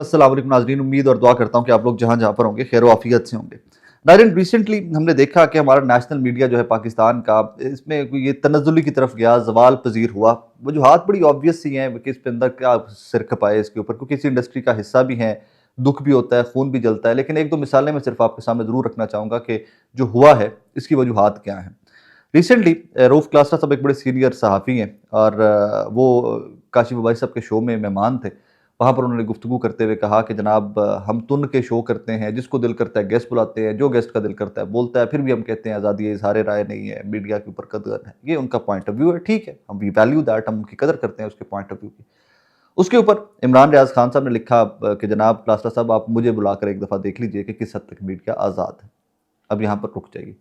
अस्सलाम वालेकुम नाज़रीन, उम्मीद और दुआ करता हूँ कि आप लोग जहाँ जहाँ पर होंगे खैर आफियत से होंगे। नाज़रीन, रिसेंटली हमने देखा कि हमारा नेशनल मीडिया जो है पाकिस्तान का, इसमें कोई ये तनज़्ज़ुली की तरफ गया, ज़वाल पज़ीर हुआ। वजूहात बड़ी ऑब्वियस सी हैं कि इसके अंदर क्या सिर खपाए इसके ऊपर, क्योंकि इस इंडस्ट्री का हिस्सा भी हैं, दुख भी होता है, खून भी जलता है। लेकिन एक दो मिसालें मैं सिर्फ आपके सामने ज़रूर रखना चाहूँगा कि जो हुआ है इसकी वजूहात क्या हैं। रिसेंटली रऊफ़ क्लासा साहब एक बड़े सीनियर सहाफ़ी हैं और वो काशिफ़ वबाई साहब के शो में मेहमान थे। वहाँ पर उन्होंने गुफ्तगू करते हुए कहा कि जनाब, हम तुन के शो करते हैं, जिसको दिल करता है गेस्ट बुलाते हैं, जो गेस्ट का दिल करता है बोलता है, फिर भी हम कहते हैं आज़ादी इज़हार राय नहीं है, मीडिया के ऊपर कदर है। ये उनका पॉइंट ऑफ व्यू है, ठीक है, हम वी वैल्यू दैट, हम उनकी कदर करते हैं उसके पॉइंट ऑफ व्यू की। उसके ऊपर इमरान रियाज़ खान साहब ने लिखा कि जनाब क्लासा साहब, आप मुझे बुलाकर एक दफ़ा देख लीजिए कि किस हद तक मीडिया आज़ाद है। अब यहाँ पर रुक जाइए।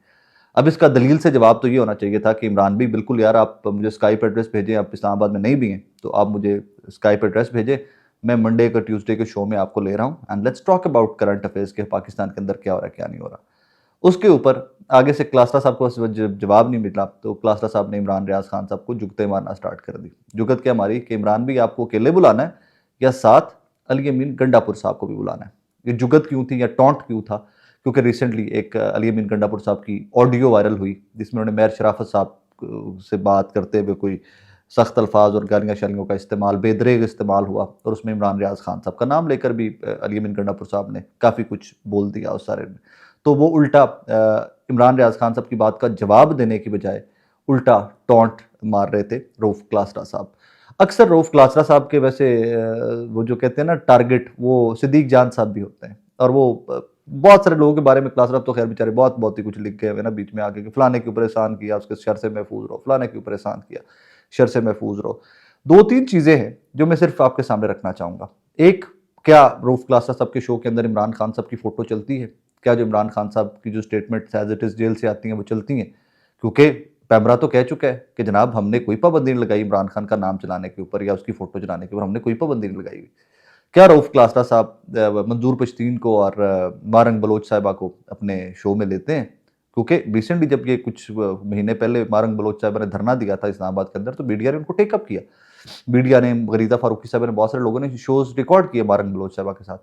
अब इसका दलील से जवाब तो ये होना चाहिए था कि इमरान भी बिल्कुल यार, आप मुझे स्काइप एड्रेस भेजें, आप इस्लामाबाद में नहीं भी हैं तो आप मुझे स्काइप एड्रेस भेजें, मैं मंडे का ट्यूसडे के शो में आपको ले रहा हूँ and let's talk about current affairs के पाकिस्तान के अंदर क्या हो रहा है क्या नहीं हो रहा। उसके ऊपर आगे से क्लासरा साहब को जवाब नहीं मिला तो क्लासरा साहब ने इमरान रियाज खान साहब को जुगते मारना स्टार्ट कर दी। जुगत क्या मारी कि इमरान भी आपको अकेले बुलाना है या साथ अली अमीन गंडापुर साहब को भी बुलाना है। ये जुगत क्यों थी या टॉन्ट क्यों था? क्योंकि रिसेंटली एक अली अमीन गंडापुर साहब की ऑडियो वायरल हुई जिसमें उन्होंने मेयर शराफत साहब से बात करते हुए कोई सख्त अल्फाज और गालियाँ शालियों का इस्तेमाल, बेदरेग इस्तेमाल हुआ और उसमें इमरान रियाज खान साहब का नाम लेकर भी अली अमीन गंडापुर साहब ने काफ़ी कुछ बोल दिया उस सारे में। तो वो उल्टा इमरान रियाज खान साहब की बात का जवाब देने की बजाय उल्टा टॉन्ट मार रहे थे रऊफ़ क्लासरा साहब। अक्सर रऊफ़ क्लासरा साहब के वैसे वो जो कहते हैं ना टारगेट, वो सिद्दीक जान साहब भी होते हैं और वो बहुत सारे लोगों के बारे में क्लासरा तो खैर बेचारे बहुत बहुत ही कुछ लिख गए हुए ना बीच में आके कि फलाने के ऊपर एहसान किया, उसके शर से महफूज रहो, फलाने के ऊपर एहसान किया, शर से महफूज रहो। दो तीन चीज़ें हैं जो मैं सिर्फ आपके सामने रखना चाहूँगा। एक, क्या रऊफ़ क्लासरा साहब के शो के अंदर इमरान खान साहब की फ़ोटो चलती है? क्या जो इमरान खान साहब की जो statements as it is jail से आती हैं वो चलती हैं? क्योंकि पैमरा तो कह चुका है कि जनाब हमने कोई पाबंदी नहीं लगाई इमरान खान का नाम चलाने के ऊपर या उसकी फ़ोटो चलाने के ऊपर, हमने कोई पाबंदी नहीं लगाई हुई। क्या रऊफ़ क्लासरा साहब मंजूर पश्तीन को और मारंग बलोच साहिबा को अपने शो में लेते हैं? क्योंकि रिसेंटली जब ये कुछ महीने पहले मारंग बलोच साहिबा ने धरना दिया था इस्लामाबाद के अंदर तो मीडिया ने उनको टेकअप किया। मीडिया ने, गरीदा फारूकी साहब ने, बहुत सारे लोगों ने शोज़ रिकॉर्ड किए मारंग बलोच साहिबा के साथ।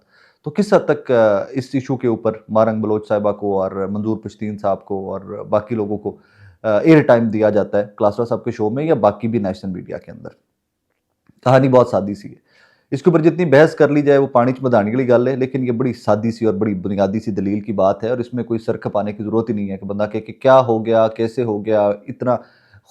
तो किस हद तक इस इशू के ऊपर मारंग बलोच साहिबा को और मंजूर पश्तीन साहब को और बाकी लोगों को एयर टाइम दिया जाता है क्लासरा साहब के शो में या बाकी भी नेशनल मीडिया के अंदर? कहानी बहुत सादी सी है। इसके ऊपर जितनी बहस कर ली जाए वो पानी च बधाने वाली गल है, लेकिन ये बड़ी सादी सी और बड़ी बुनियादी सी दलील की बात है और इसमें कोई सर खपाने की ज़रूरत ही नहीं है कि बंदा कहे कि क्या हो गया, कैसे हो गया, इतना।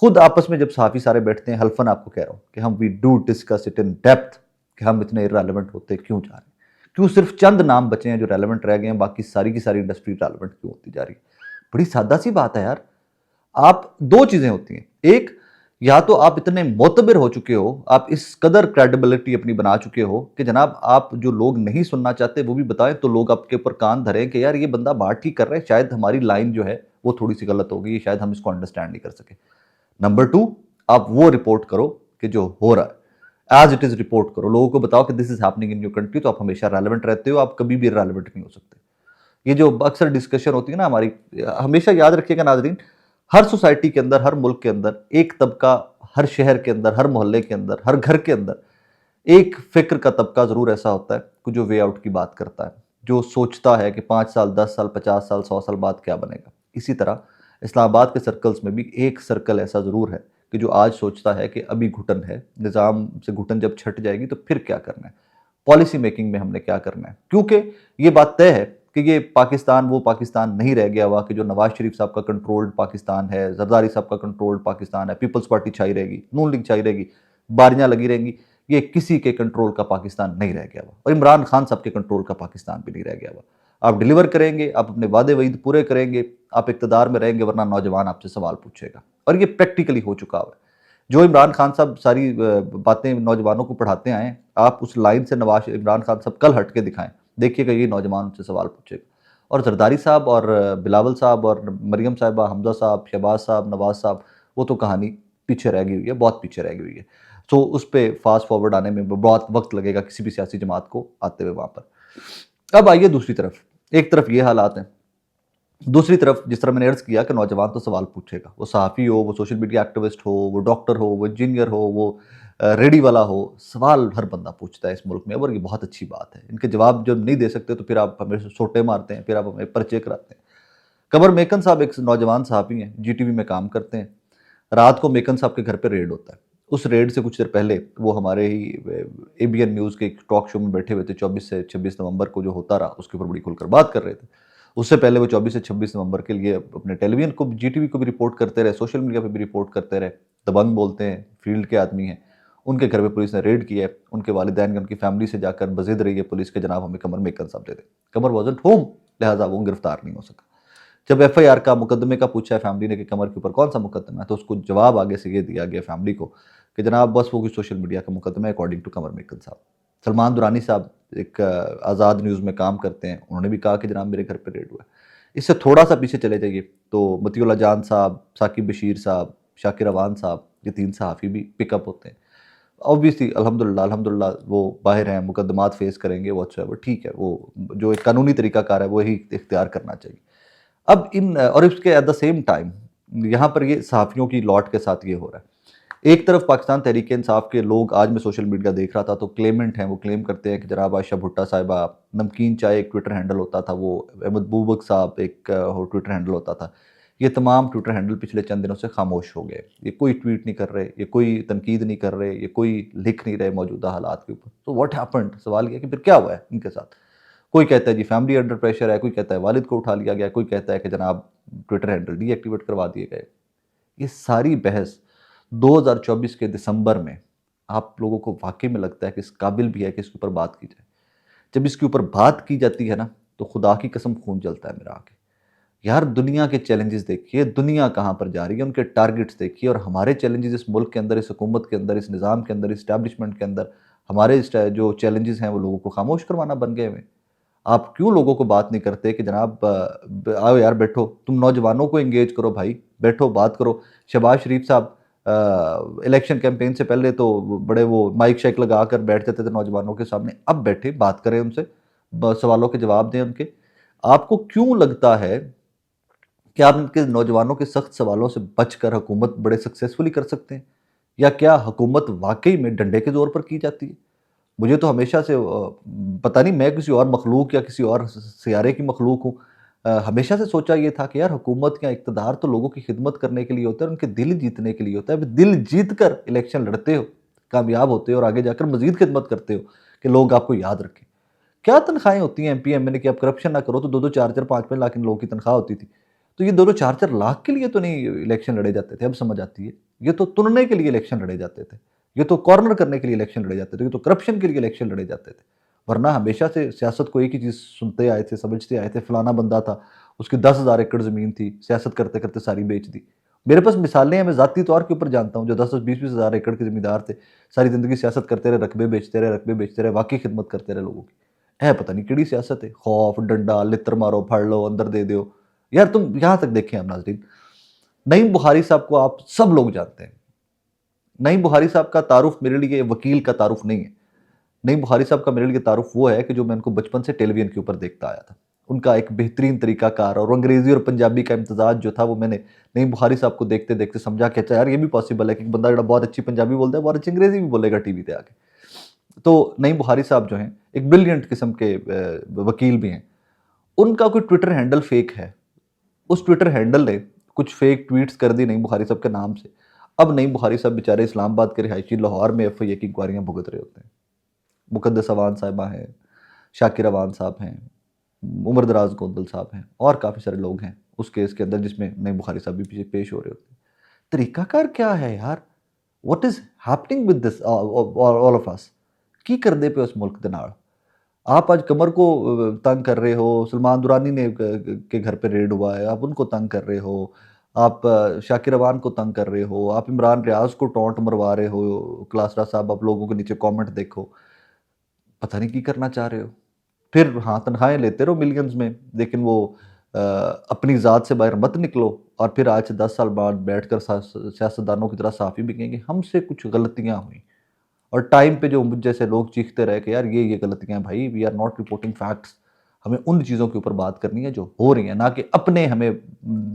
खुद आपस में जब सहाफ़ी सारे बैठते हैं, हल्फ़न आपको कह रहा हूँ कि हम we do discuss it in depth कि हम इतने इर्रेलेवेंट होते क्यों जा रहे हैं? क्यों सिर्फ़ चंद नाम बचे हैं जो रेलेवेंट रह गए हैं, बाकी सारी की सारी इंडस्ट्री रेलेवेंट क्यों होती जा रही है? बड़ी सादा सी बात है यार। आप, दो चीजें होती हैं। एक, या तो आप इतने मोतबर हो चुके हो, आप इस कदर क्रेडिबिलिटी अपनी बना चुके हो कि जनाब आप जो लोग नहीं सुनना चाहते वो भी बताएं तो लोग आपके ऊपर कान धरें कि यार ये बंदा बात ठीक कर रहा है, शायद हमारी लाइन जो है वो थोड़ी सी गलत हो गई, शायद हम इसको अंडरस्टैंड नहीं कर सके। नंबर टू, आप वो रिपोर्ट करो कि जो हो रहा है एज इट इज रिपोर्ट करो, लोगों को बताओ कि this is happening in your country, तो आप हमेशा रेलेवेंट रहते हो, आप कभी भी रेलेवेंट नहीं हो सकते। ये जो अक्सर डिस्कशन होती है ना हमारी, हमेशा याद रखिएगा नाजरीन, हर सोसाइटी के अंदर, हर मुल्क के अंदर एक तबका, हर शहर के अंदर, हर मोहल्ले के अंदर, हर घर के अंदर एक फिक्र का तबका जरूर ऐसा होता है कि जो वे आउट की बात करता है, जो सोचता है कि 5 साल, 10 साल, 50 साल, 100 साल बाद क्या बनेगा। इसी तरह इस्लामाबाद के सर्कल्स में भी एक सर्कल ऐसा जरूर है कि जो आज सोचता है कि अभी घुटन है, निज़ाम से घुटन जब छट जाएगी तो फिर क्या करना है, पॉलिसी मेकिंग में हमने क्या करना है। क्योंकि ये बात तय है कि ये पाकिस्तान वो पाकिस्तान नहीं रह गया हुआ कि जो नवाज शरीफ साहब का कंट्रोल्ड पाकिस्तान है, जरदारी साहब का कंट्रोल्ड पाकिस्तान है, पीपल्स पार्टी छाई रहेगी, नून लीग छाई रहेगी, बारियां लगी रहेंगी। ये किसी के कंट्रोल का पाकिस्तान नहीं रह गया हुआ और इमरान खान साहब के कंट्रोल का पाकिस्तान भी नहीं रह गया हुआ। आप डिलीवर करेंगे, आप अपने वादे वईद पूरे करेंगे, आप इक़्तिदार में रहेंगे, वरना नौजवान आपसे सवाल पूछेगा और ये प्रैक्टिकली हो चुका हुआ है। जो इमरान खान साहब सारी बातें नौजवानों को पढ़ाते आए हैं, आप उस लाइन से नवाज इमरान खान साहब कल हट के दिखाएं, देखिएगा ये नौजवान उनसे सवाल पूछेगा। और जरदारी साहब और बिलावल साहब और मरियम साहिबा, हमजा साहब, शहबाज साहब, नवाज साहब, वो तो कहानी पीछे रह गई हुई है, बहुत पीछे रह गई हुई है। तो उस पर फास्ट फॉरवर्ड आने में बहुत वक्त लगेगा किसी भी सियासी जमात को आते हुए वहाँ पर। अब आइए दूसरी तरफ, एक तरफ ये हालात हैं, दूसरी तरफ जिस तरह मैंने अर्ज किया कि नौजवान तो सवाल पूछेगा, वो सहाफ़ी हो, वो सोशल मीडिया एक्टिविस्ट हो, वो डॉक्टर हो, वो इंजीनियर हो, वो रेडी वाला हो, सवाल हर बंदा पूछता है इस मुल्क में और ये बहुत अच्छी बात है। इनके जवाब जब नहीं दे सकते तो फिर आप हमें सोटे मारते हैं, फिर आप हमें पर्चे कराते हैं। कमर मेकन साहब एक नौजवान सहाफ़ी हैं, जीटीवी में काम करते हैं। रात को मेकन साहब के घर पे रेड होता है। उस रेड से कुछ देर पहले वो हमारे ही एबीएन न्यूज़ के एक टॉक शो में बैठे हुए थे। 24 से 26 नवंबर को जो होता रहा उसके ऊपर बड़ी खुलकर बात कर रहे थे। उससे पहले वो 24 से 26 नवंबर के लिए अपने टेलीविज़न को, जीटीवी को भी रिपोर्ट करते रहे, सोशल मीडिया पे भी रिपोर्ट करते रहे। दबंग बोलते हैं, फील्ड के आदमी हैं। उनके घर पे पुलिस ने रेड किया है। उनके वालिदैन ने उनकी फैमिली से जाकर बज़िद रही है पुलिस के, जनाब हमें कमर मेकन साहब दे दें। कमर वॉज़न्ट होम, लिहाजा वो गिरफ्तार नहीं हो सका। जब एफआईआर का मुकदमे का पूछा है फैमिली ने कि कमर के ऊपर कौन सा मुकदमा है, तो उसको जवाब आगे से ये दिया गया फैमिली को कि जनाब बस वो कुछ सोशल मीडिया का मुकदमा है अकॉर्डिंग टू कमर मेकन साहब। सलमान दुरानी साहब एक आज़ाद न्यूज़ में काम करते हैं, उन्होंने भी कहा कि जनाब मेरे घर पर रेड हुआ है। इससे थोड़ा सा पीछे चले जाइए तो मतीउल्ला जान साहब, साकिब बशीर साहब, शाकिर अवान साहब, ये 3 सहाफ़ी भी पिकअप होते हैं। ऑब्वियसली अल्हम्दुलिल्लाह वो बाहर हैं, मुकदमात फेस करेंगे, व्हाट्सएवर, ठीक है, वो जो एक कानूनी तरीकाकार है वही इख्तियार करना चाहिए। अब इन और इसके एट द सेम टाइम यहाँ पर ये सहाफ़ियों की लॉट के साथ ये हो रहा है। एक तरफ पाकिस्तान तहरीक इंसाफ के लोग, आज मैं सोशल मीडिया देख रहा था तो क्लेमेंट हैं, वो क्लेम करते हैं कि जनाब आयशा भुट्टा साहिबा, नमकीन चाय एक ट्विटर हैंडल होता था, वो अहमद बूबक साहब एक ट्विटर हैंडल होता था। ये तमाम ट्विटर हैंडल पिछले चंद दिनों से खामोश हो गए। ये कोई ट्वीट नहीं कर रहे, ये कोई तनकीद नहीं कर रहे, ये कोई लिख नहीं रहे मौजूदा हालात के ऊपर। तो व्हाट हैपेंड, सवाल ये कि फिर क्या हुआ है इनके साथ। कोई कहता है जी फैमिली अंडर प्रेशर है, कोई कहता है वालिद को उठा लिया गया, कोई कहता है कि जनाब ट्विटर हैंडल डीएक्टिवेट करवा दिए गए। ये सारी बहस 2024 के दिसंबर में आप लोगों को वाकई में लगता है कि इस काबिल भी है कि इसके ऊपर बात की जाए। जब इसके ऊपर बात की जाती है ना तो खुदा की कसम खून जलता है मेरा आके। यार दुनिया के चैलेंजेस देखिए, दुनिया कहाँ पर जा रही है, उनके टारगेट्स देखिए, और हमारे चैलेंजेस इस मुल्क के अंदर, इस हुकूमत के अंदर, इस निज़ाम के अंदर, इस्टेब्लिशमेंट के अंदर, हमारे जो चैलेंजेस हैं वो लोगों को खामोश करवाना बन गए हुए। आप क्यों लोगों को बात नहीं करते कि जनाब आओ यार बैठो, तुम नौजवानों को एंगेज करो भाई, बैठो बात करो। शहबाज शरीफ साहब इलेक्शन कैंपेन से पहले तो बड़े वो माइक शाइक लगा कर बैठ जाते थे नौजवानों के सामने, अब बैठे बात करें उनसे, सवालों के जवाब दें उनके। आपको क्यों लगता है कि आप इनके नौजवानों के सख्त सवालों से बचकर हुकूमत बड़े सक्सेसफुली कर सकते हैं, या क्या हुकूमत वाकई में डंडे के जोर पर की जाती है? मुझे तो हमेशा से पता नहीं मैं किसी और मखलूक या किसी और सियारे की मखलूक हूँ, हमेशा से सोचा ये था कि यार हुकूमत या इक़्तिदार तो लोगों की खिदमत करने के लिए होता है, उनके दिल जीतने के लिए होता है। दिल जीत कर इलेक्शन लड़ते हो, कामयाब होते हो और आगे जाकर मज़ीद खिदमत करते हो कि लोग आपको याद रखें। क्या तनख्वाहें होती हैं एमपी एमएलए की, आप करप्शन ना करो तो 2-2 4-4 5-5 लाख इन लोगों की तनख्वाह होती थी। तो ये 2-2 4-4 लाख के लिए तो नहीं इलेक्शन लड़े जाते थे, अब समझ आती है। ये तो तुनने के लिए इलेक्शन लड़े जाते थे। ये तो कॉर्नर करने के लिए इलेक्शन लड़े जाते थे, ये तो करप्शन के लिए इलेक्शन लड़े जाते थे। वरना हमेशा से सियासत को एक ही चीज़ सुनते आए थे, समझते आए थे, फलाना बंदा था, उसकी 10,000 एकड़ ज़मीन थी, सियासत करते-करते सारी बेच दी। मेरे पास मिसालें हैं, मैं ज़ाती तौर के ऊपर जानता हूँ, जो 10-10, 20-20 हज़ार एकड़ के ज़मींदार थे, सारी ज़िंदगी सियासत करते रहे, रकबे बेचते रहे, वाक़ई खिदमत करते रहे लोगों की। है पता नहीं केड़ी सियासत है, खौफ, डंडा, लित्तर मारो, फड़ लो, अंदर दे दो। यार तुम यहाँ तक देखें अब नाज़रीन, नईम बुखारी साहब को आप सब लोग जानते हैं। नईम बुखारी साहब का तारुफ मेरे लिए वकील का तारुफ नहीं है। नईम बुखारी साहब का मेरे लिए तारुफ वो है कि जो मैं उनको बचपन से टेलीविजन के ऊपर देखता आया था। उनका एक बेहतरीन तरीकाकार और अंग्रेज़ी और पंजाबी का इम्तज़ाज जो था वो मैंने नईम बुखारी साहब को देखते-देखते समझा कि अच्छा यार ये भी पॉसिबल है कि एक बंदा जो बहुत अच्छी पंजाबी बोलता है, बहुत अच्छी अंग्रेज़ी भी बोलेगा टीवी पे आके। तो नईम बुखारी साहब जो हैं एक ब्रिलियंट किस्म के वकील भी हैं। उनका कोई ट्विटर हैंडल फेक है। उस ट्विटर हैंडल ने कुछ फेक ट्वीट्स कर दी नईम बुखारी साहब के नाम से। अब नईम बुखारी साहब बेचारे इस्लामाबाद के रिहायशी लाहौर में एफआईए की इंक्वायरियां भुगत रहे होते हैं। मुकद्दस अवान साहिबा हैं, शाकिर अवान साहब हैं, उमर दराज गोंदल साहब हैं और काफ़ी सारे लोग हैं उस केस के अंदर जिसमें नईम बुखारी साहब भी पीछे पेश हो रहे होते हैं। तरीकाकार क्या है यार? What is happening with this all of us? की करदे पे उस मुल्क दे नाल? आप आज कमर को तंग कर रहे हो, सलमान दुरानी ने के घर पे रेड हुआ है, आप उनको तंग कर रहे हो, आप शाकिर अवान को तंग कर रहे हो, आप इमरान रियाज को टॉन्ट मरवा रहे हो, क्लासरा साहब आप लोगों के नीचे कमेंट देखो, पता नहीं की करना चाह रहे हो। फिर हाँ, तनख्वाहें लेते रहो मिलियंस में, लेकिन वो अपनी ज़ात से बाहर मत निकलो और फिर आज से 10 साल बाद बैठकर सियासतदानों की तरह साफ़ी भी कहेंगे हमसे कुछ गलतियाँ हुई। और टाइम पे जो मुझ जैसे लोग चीखते रहे कि यार ये गलतियाँ भाई, we are not reporting facts. हमें उन चीज़ों के ऊपर बात करनी है जो हो रही हैं, ना कि अपने हमें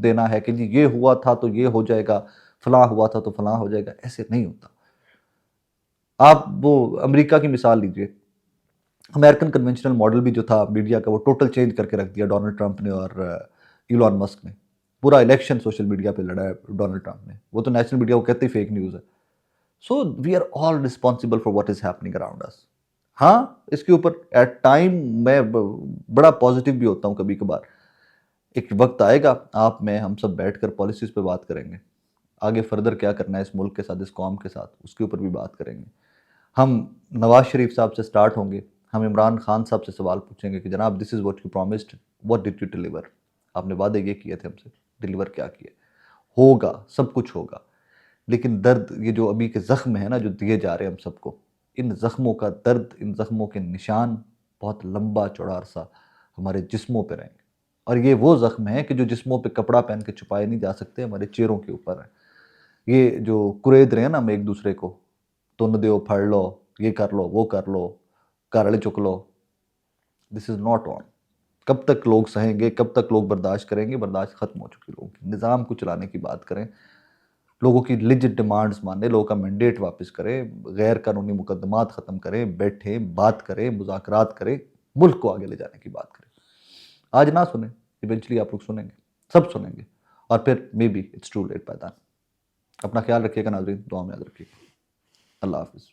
देना है कि जी ये हुआ था तो ये हो जाएगा, फलां हुआ था तो फलां हो जाएगा, ऐसे नहीं होता। आप वो अमेरिका की मिसाल लीजिए, अमेरिकन कन्वेंशनल मॉडल भी जो था मीडिया का वो टोटल चेंज करके रख दिया डोनाल्ड ट्रंप ने और इलॉन मस्क ने। पूरा इलेक्शन सोशल मीडिया पे लड़ा है डोनाल्ड ट्रंप ने, वो तो नेशनल मीडिया को कहते ही फेक न्यूज़ है। So we are all responsible for what is happening around us. हाँ, इसके ऊपर एट टाइम मैं बड़ा पॉजिटिव भी होता हूँ कभी कभार। एक वक्त आएगा आप मैं हम सब बैठकर पॉलिसीज पे बात करेंगे, आगे फर्दर क्या करना है इस मुल्क के साथ, इस कौम के साथ, उसके ऊपर भी बात करेंगे। हम नवाज शरीफ साहब से स्टार्ट होंगे, हम इमरान खान साहब से सवाल पूछेंगे कि जनाब this is what you promised, what did you deliver. आपने वादे ये किए थे हमसे, डिलीवर क्या किए। होगा, सब कुछ होगा, लेकिन दर्द ये जो अभी के ज़ख्म है ना जो दिए जा रहे हैं हम सबको, इन ज़ख्मों का दर्द, इन ज़ख्मों के निशान बहुत लंबा चौड़ा अरसा हमारे जिस्मों पे रहेंगे। और ये वो ज़ख्म है कि जो जिस्मों पे कपड़ा पहन के छुपाए नहीं जा सकते, हमारे चेहरों के ऊपर है। ये जो कुरेद रहे हैं ना हम एक दूसरे को, तुन दो फड़ लो, ये कर लो, वो कर लो, कारले चुक लो, दिस इज़ नॉट ऑन। कब तक लोग सहेंगे, कब तक लोग बर्दाश्त करेंगे, बर्दाश्त खत्म हो चुकी लोगों की। निज़ाम को चलाने की बात करें, लोगों की लिजिट डिमांड्स माने, लोगों का मैंडेट वापस करें, गैर कानूनी मुकदमात ख़त्म करें, बैठें, बात करें, मुज़ाकरात करें, मुल्क को आगे ले जाने की बात करें। आज ना सुने, इवेंचुअली आप लोग सुनेंगे, सब सुनेंगे, और फिर maybe it's too late by then. अपना ख्याल रखिएगा नाज़रीन, दुआ में याद रखिएगा। अल्लाह हाफ़िज़।